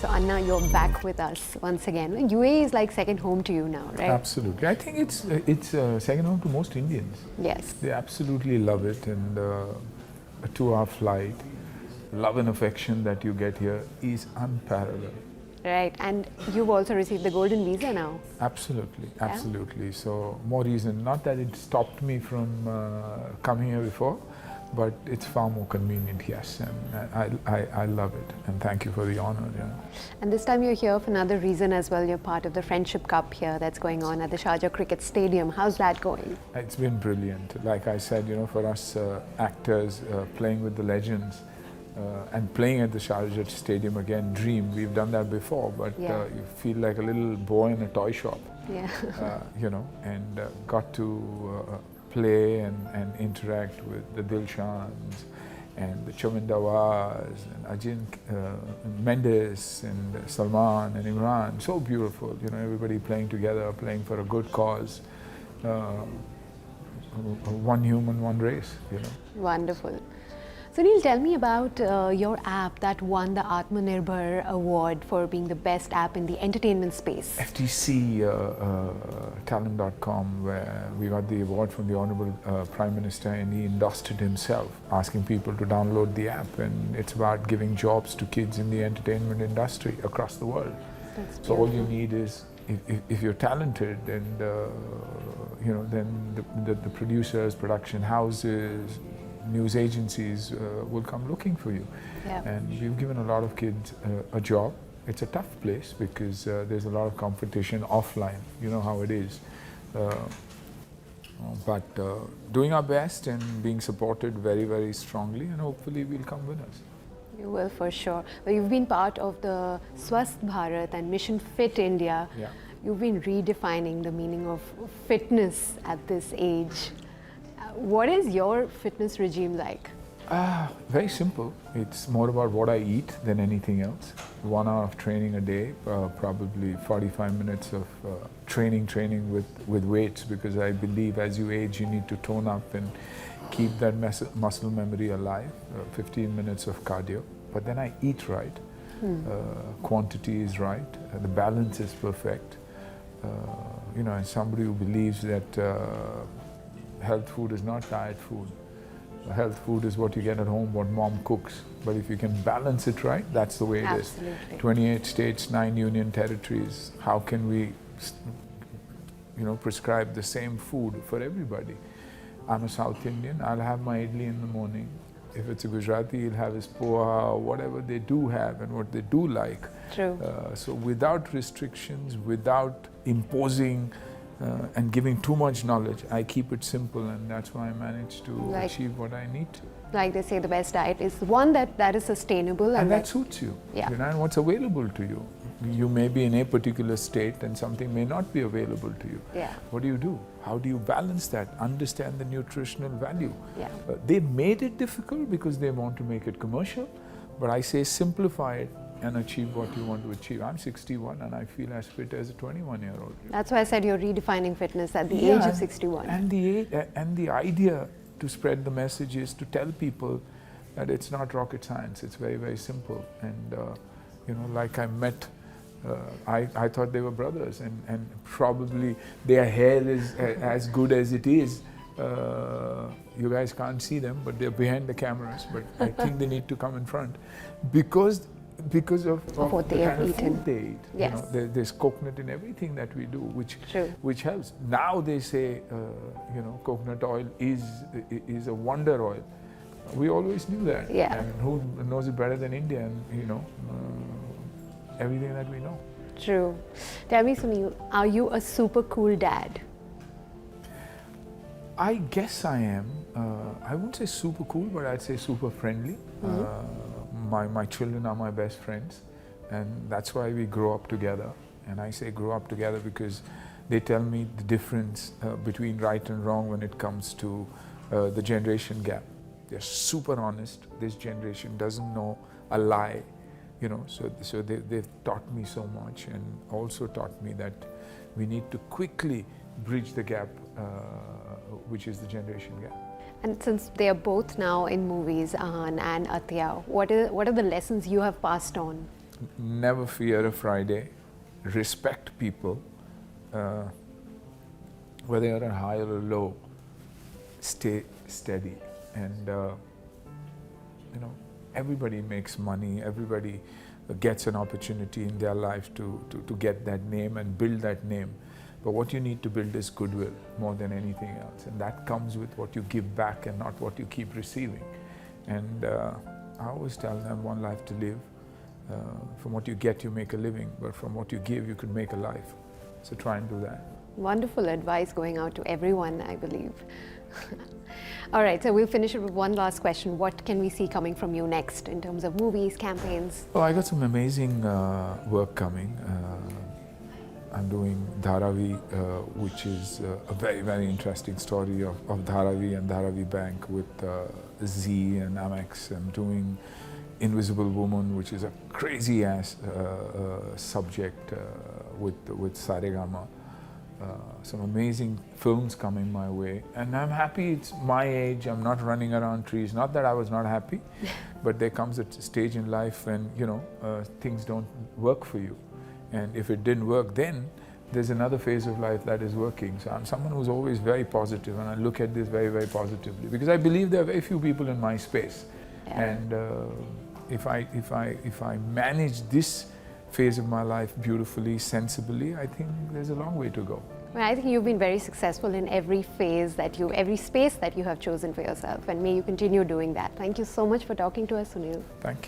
So Anna, you're back with us once again. UAE is like second home to you now, right? Absolutely. I think it's second home to most Indians. Yes. They absolutely love it, and a 2-hour flight, love and affection that you get here is unparalleled. Right, and you've also received the golden visa now. Absolutely, absolutely. So more reason, not that it stopped me from coming here before, but it's far more convenient, yes, and I love it, and thank you for the honor. Yeah. And this time you're here for another reason as well. You're part of the Friendship Cup here that's going on at the Sharjah Cricket Stadium. How's that going? It's been brilliant. Like I said, for us actors playing with the legends, and playing at the Sharjah Stadium again, dream. We've done that before, but you feel like a little boy in a toy shop. Yeah. And got to play and interact with the Dilshans and the Chamindawas and Ajin Mendes and Salman and Imran. So beautiful, everybody playing together, playing for a good cause. One human, one race, Wonderful. Sunil, tell me about your app that won the Atmanirbhar Award for being the best app in the entertainment space. FTC talent.com, where we got the award from the Honorable Prime Minister, and he endorsed it himself, asking people to download the app, and it's about giving jobs to kids in the entertainment industry across the world. So all you need is, if you're talented, and then the producers, production houses, news agencies will come looking for you. And we've given a lot of kids a job. It's a tough place because there's a lot of competition offline, you know how it is. But doing our best and being supported very, very strongly, and hopefully we'll come winners. You will, for sure. Well, you've been part of the Swasth Bharat and Mission Fit India. You've been redefining the meaning of fitness at this age. What is your fitness regime like? Very simple. It's more about what I eat than anything else. 1 hour of training a day, probably 45 minutes of training with weights, because I believe as you age you need to tone up and keep that muscle memory alive. 15 minutes of cardio. But then I eat right. Quantity is right. The balance is perfect. As somebody who believes that health food is not diet food. Health food is what you get at home, what mom cooks. But if you can balance it right, that's the way it is. 28 states, 9 union territories. How can we, prescribe the same food for everybody? I'm a South Indian. I'll have my idli in the morning. If it's a Gujarati, he'll have his poha, whatever they do have and what they do like. True. So without restrictions, without imposing and giving too much knowledge, I keep it simple, and that's why I manage to achieve what I need to. Like they say, the best diet is one that is sustainable. And that suits you, and what's available to you. You may be in a particular state and something may not be available to you. What do? How do you balance that? Understand the nutritional value. They made it difficult because they want to make it commercial, but I say simplify it and achieve what you want to achieve. I'm 61 and I feel as fit as a 21-year-old. That's why I said you're redefining fitness at the age of 61. And the idea to spread the message is to tell people that it's not rocket science, it's very, very simple. And like I met, I thought they were brothers, and probably their hair is as good as it is. You guys can't see them, but they're behind the cameras, but I think they need to come in front because of what they have eaten. They eat. There's coconut in everything that we do, which helps. Now they say, coconut oil is a wonder oil. We always knew that. And who knows it better than India? And everything that we know. True. Tell me, Sunil, are you a super cool dad? I guess I am. I wouldn't say super cool, but I'd say super friendly. My children are my best friends, and that's why we grow up together. And I say grow up together because they tell me the difference between right and wrong when it comes to the generation gap. They're super honest. This generation doesn't know a lie, so they've taught me so much, and also taught me that we need to quickly bridge the gap, which is the generation gap. And since they are both now in movies, Ahan and Athiya, what are the lessons you have passed on? never fear a Friday, respect people, whether you're high or low, stay steady. And you know, everybody makes money, everybody gets an opportunity in their life to get that name and build that name. But what you need to build is goodwill more than anything else. And that comes with what you give back and not what you keep receiving. And I always tell them, one life to live. From what you get, you make a living. But from what you give, you could make a life. So try and do that. Wonderful advice going out to everyone, I believe. All right, so we'll finish it with one last question. What can we see coming from you next in terms of movies, campaigns? Oh, I got some amazing work coming. I'm doing Dharavi, which is a very, very interesting story of Dharavi and Dharavi Bank with Zee and Amex. I'm doing Invisible Woman, which is a crazy ass subject with Saregama. Some amazing films coming my way, and I'm happy it's my age. I'm not running around trees. Not that I was not happy, but there comes a stage in life when, you know, things don't work for you. And if it didn't work then, there's another phase of life that is working. So I'm someone who's always very positive, and I look at this very, very positively, because I believe there are very few people in my space. Yeah. And if I manage this phase of my life beautifully, sensibly, I think there's a long way to go. Well, I think you've been very successful in every phase that every space that you have chosen for yourself, and may you continue doing that. Thank you so much for talking to us, Sunil. Thank you.